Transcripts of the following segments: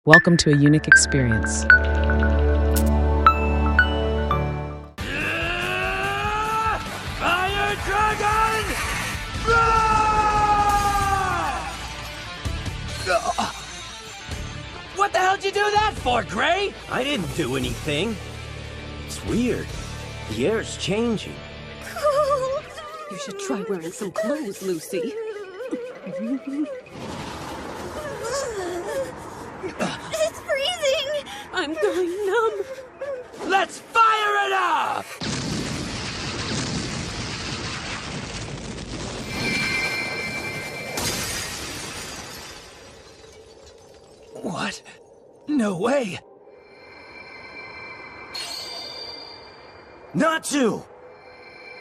Welcome to a unique experience. Fire Dragon! What the hell did you do that for, Gray? I didn't do anything. It's weird. The air's changing. You should try wearing some clothes, Lucy. It's freezing! I'm going numb. Let's fire it up! What? No way! Natsu!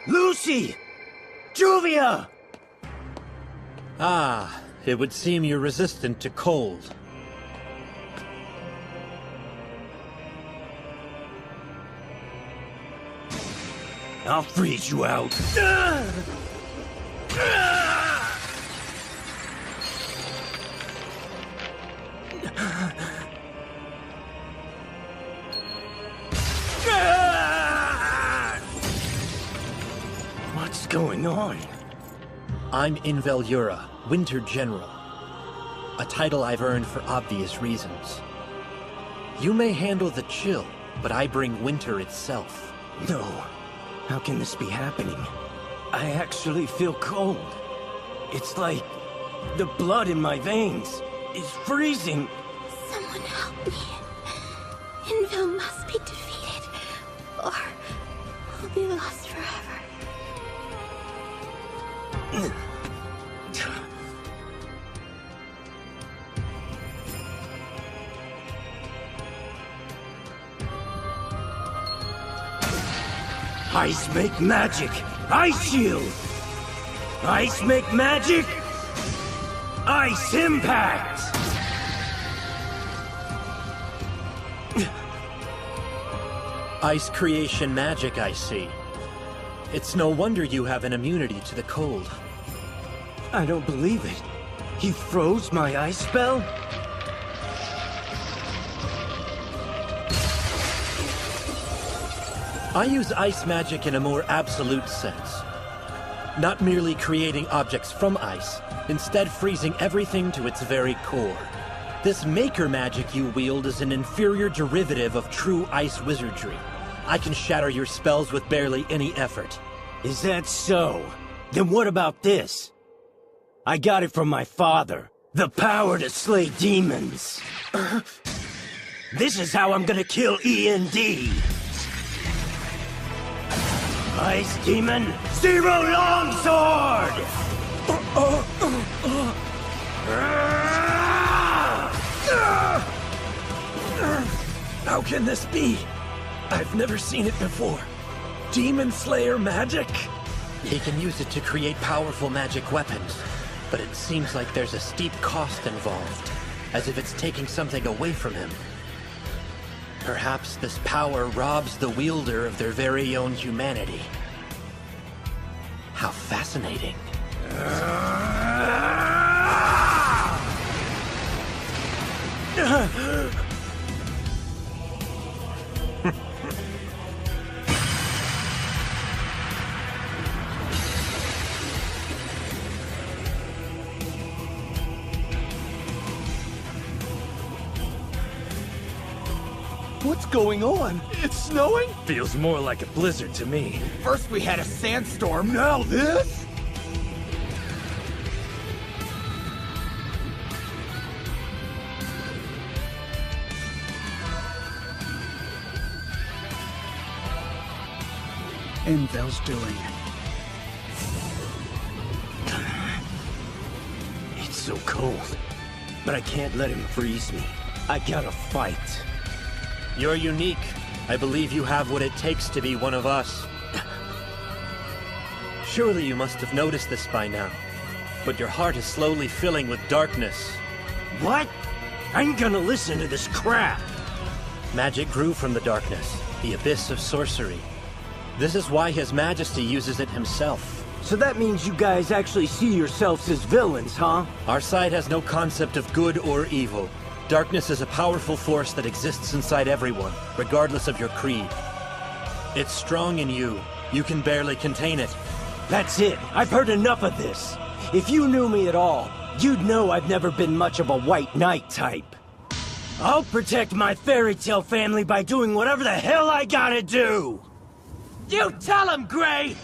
Lucy! Juvia! Ah, it would seem you're resistant to cold. I'll freeze you out. What's going on? I'm Invelura, Winter General. A title I've earned for obvious reasons. You may handle the chill, but I bring winter itself. No. How can this be happening? I actually feel cold. It's like the blood in my veins is freezing. Someone help me. Inville must be defeated, or I'll be lost forever. Ice make magic! Ice shield! Ice make magic! Ice impact! Ice creation magic, I see. It's no wonder you have an immunity to the cold. I don't believe it. He froze my ice spell? I use ice magic in a more absolute sense. Not merely creating objects from ice, instead freezing everything to its very core. This maker magic you wield is an inferior derivative of true ice wizardry. I can shatter your spells with barely any effort. Is that so? Then what about this? I got it from my father. The power to slay demons. This is how I'm gonna kill E&D. Ice Demon, Zero Longsword! How can this be? I've never seen it before. Demon Slayer magic? He can use it to create powerful magic weapons, but it seems like there's a steep cost involved, as if it's taking something away from him. Perhaps this power robs the wielder of their very own humanity. How fascinating. What's going on? It's snowing? Feels more like a blizzard to me. First we had a sandstorm, now this? Inville's doing. It's so cold, but I can't let him freeze me. I gotta fight. You're unique. I believe you have what it takes to be one of us. Surely you must have noticed this by now. But your heart is slowly filling with darkness. What? I ain't gonna listen to this crap. Magic grew from the darkness, the abyss of sorcery. This is why His Majesty uses it himself. So that means you guys actually see yourselves as villains, huh? Our side has no concept of good or evil. Darkness is a powerful force that exists inside everyone, regardless of your creed. It's strong in you. You can barely contain it. That's it. I've heard enough of this. If you knew me at all, you'd know I've never been much of a white knight type. I'll protect my fairy tale family by doing whatever the hell I gotta do! You tell him, Gray!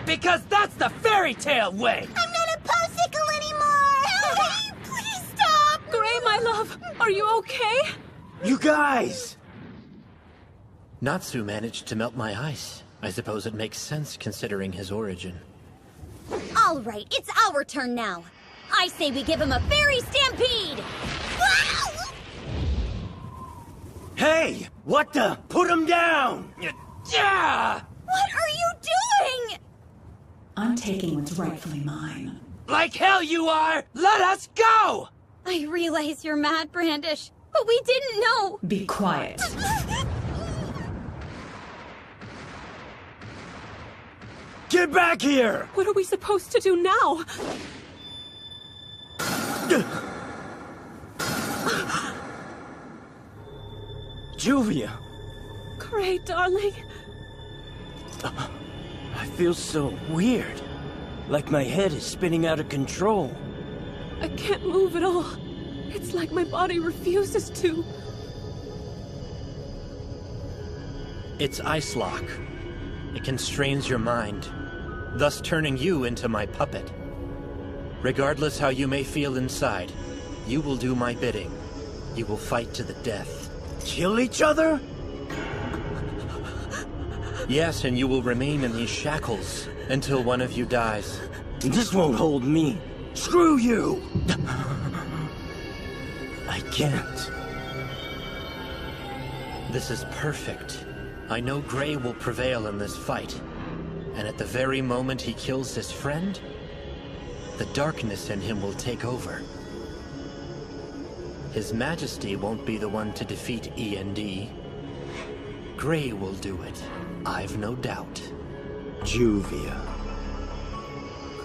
Because that's the fairy tale way! I'm not a popsicle anymore! Please stop! Gray, my love, are you okay? You guys! Natsu managed to melt my ice. I suppose it makes sense considering his origin. All right, it's our turn now. I say we give him a fairy stampede! Hey! What the? Put him down! Yeah! What are you doing? I'm taking what's rightfully mine. Like hell you are! Let us go! I realize you're mad, Brandish, but we didn't know. Be quiet. Get back here! What are we supposed to do now? Juvia! Gray, darling. I feel so weird. Like my head is spinning out of control. I can't move at all. It's like my body refuses to. It's Ice Lock. It constrains your mind, thus turning you into my puppet. Regardless how you may feel inside, you will do my bidding. You will fight to the death. Kill each other? Yes, and you will remain in these shackles until one of you dies. This won't hold me. Screw you! I can't. This is perfect. I know Gray will prevail in this fight. And at the very moment he kills his friend, the darkness in him will take over. His Majesty won't be the one to defeat END. Gray will do it, I've no doubt. Juvia.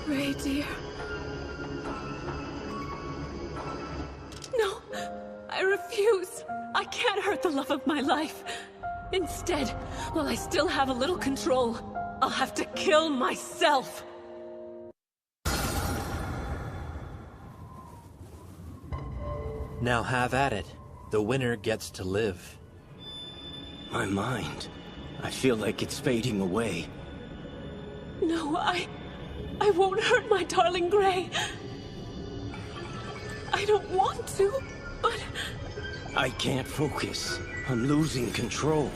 Gray, dear. No, I refuse. I can't hurt the love of my life. Instead, while I still have a little control, I'll have to kill myself. Now have at it. The winner gets to live. My mind. I feel like it's fading away. No, I won't hurt my darling Gray. I don't want to, but... I can't focus. I'm losing control.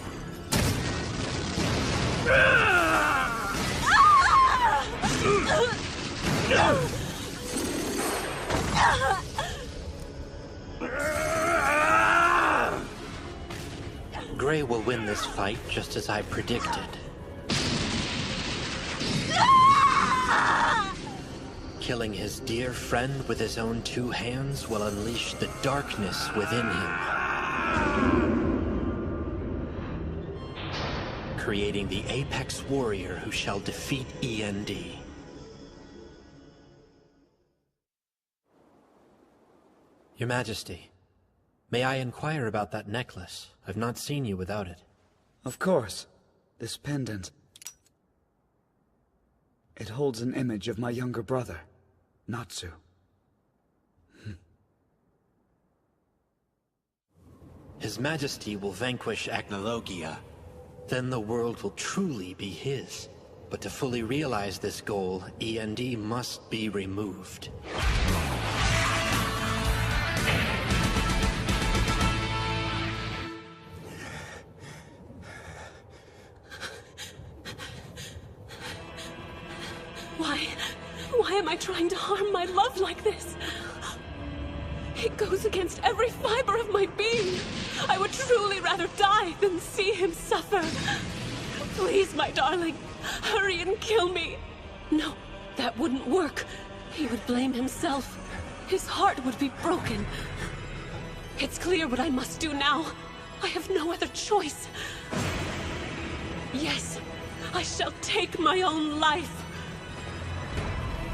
Gray will win this fight just as I predicted. Killing his dear friend with his own two hands will unleash the darkness within him. Creating the apex warrior who shall defeat END. Your Majesty, may I inquire about that necklace? I've not seen you without it. Of course. This pendant. It holds an image of my younger brother, Natsu. His Majesty will vanquish Acnologia. Then the world will truly be his. But to fully realize this goal, END must be removed. Why am I trying to harm my love like this? It goes against every fiber of my being. I would truly rather die than see him suffer. Please, my darling, hurry and kill me. No, that wouldn't work. He would blame himself. His heart would be broken. It's clear what I must do now. I have no other choice. Yes, I shall take my own life.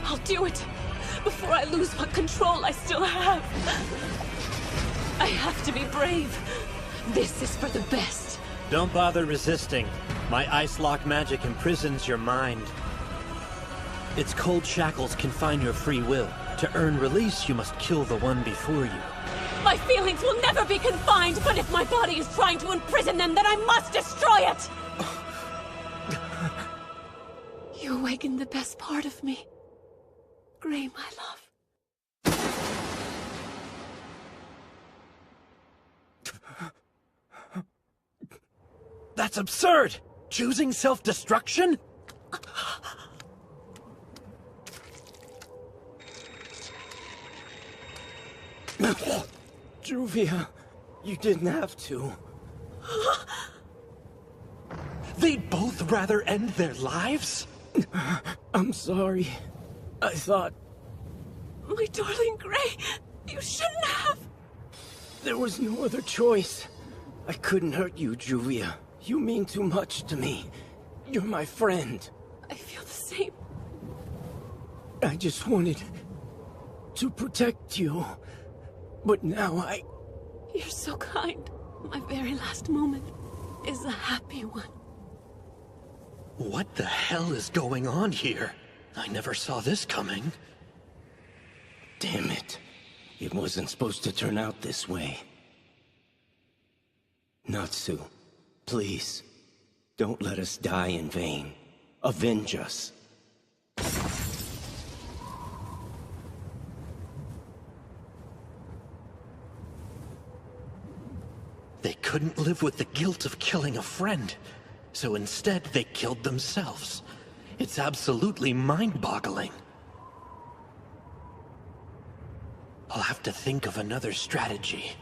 I'll do it. before I lose what control I still have. I have to be brave. This is for the best. Don't bother resisting. My ice lock magic imprisons your mind. Its cold shackles confine your free will. To earn release, you must kill the one before you. My feelings will never be confined, but if my body is trying to imprison them, then I must destroy it! You awakened the best part of me. Gray, my love. That's absurd! Choosing self-destruction? Juvia, you didn't have to. They'd both rather end their lives? I'm sorry. I thought My darling Gray, you shouldn't have. there was no other choice. I couldn't hurt you, Juvia. You mean too much to me. You're my friend. I feel the same. I just wanted to protect you. But now You're so kind. My very last moment is a happy one. What the hell is going on here? I never saw this coming. Damn it. It wasn't supposed to turn out this way. Natsu, please, don't let us die in vain. Avenge us. They couldn't live with the guilt of killing a friend, so instead they killed themselves. It's absolutely mind-boggling. I'll have to think of another strategy.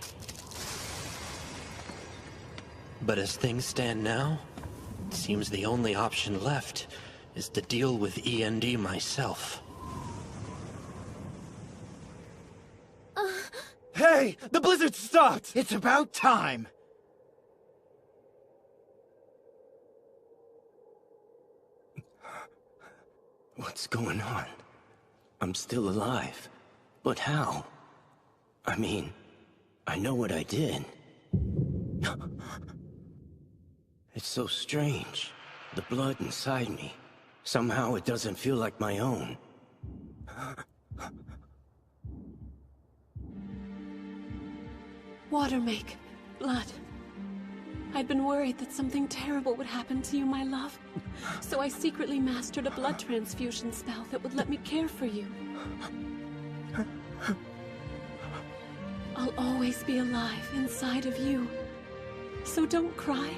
But as things stand now, it seems the only option left is to deal with END myself. Hey! The blizzard stopped! It's about time! What's going on? I'm still alive. But how? I mean, I know what I did. It's so strange. The blood inside me. Somehow it doesn't feel like my own. Water make blood. I'd been worried that something terrible would happen to you, my love. So I secretly mastered a blood transfusion spell that would let me care for you. I'll always be alive inside of you. So don't cry.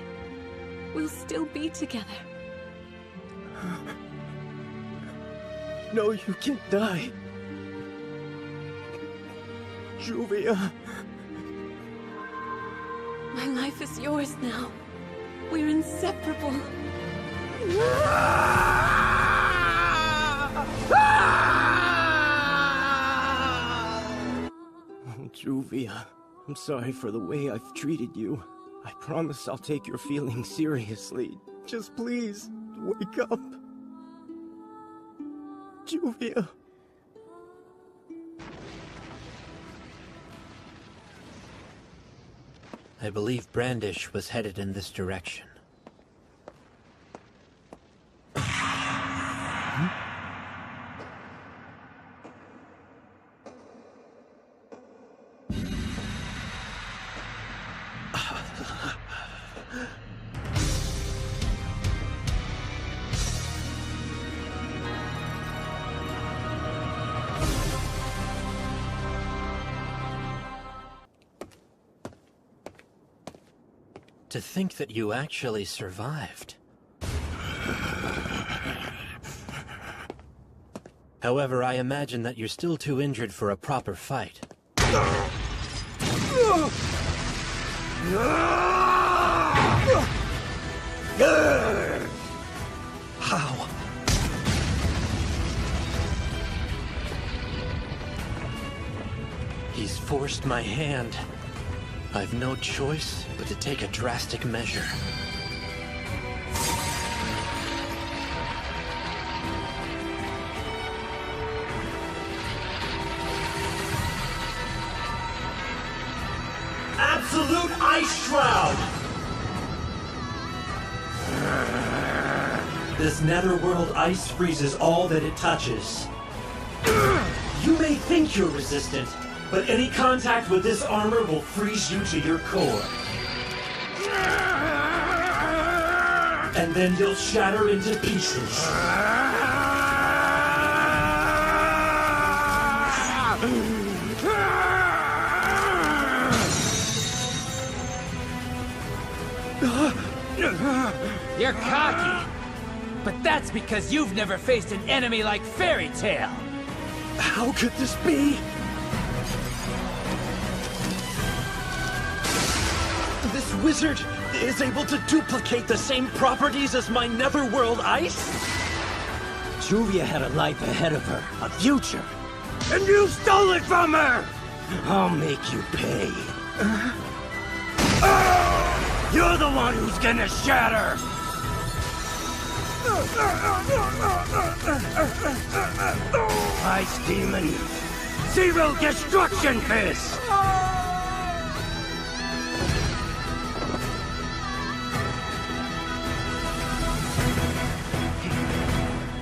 We'll still be together. No, you can't die. Juvia. My life is yours now. We're inseparable. Oh, Juvia, I'm sorry for the way I've treated you. I promise I'll take your feelings seriously. Just please, wake up. Juvia. I believe Brandish was headed in this direction. To think that you actually survived. However, I imagine that you're still too injured for a proper fight. How? He's forced my hand. I've no choice but to take a drastic measure. Absolute Ice Shroud! This netherworld ice freezes all that it touches. You may think you're resistant, but any contact with this armor will freeze you to your core. And then you'll shatter into pieces. You're cocky, but that's because you've never faced an enemy like Fairy Tail. How could this be? This wizard is able to duplicate the same properties as my netherworld ice? Juvia had a life ahead of her, a future. And you stole it from her! I'll make you pay. You're the one who's gonna shatter! Ice Demon! Zero Destruction Fist!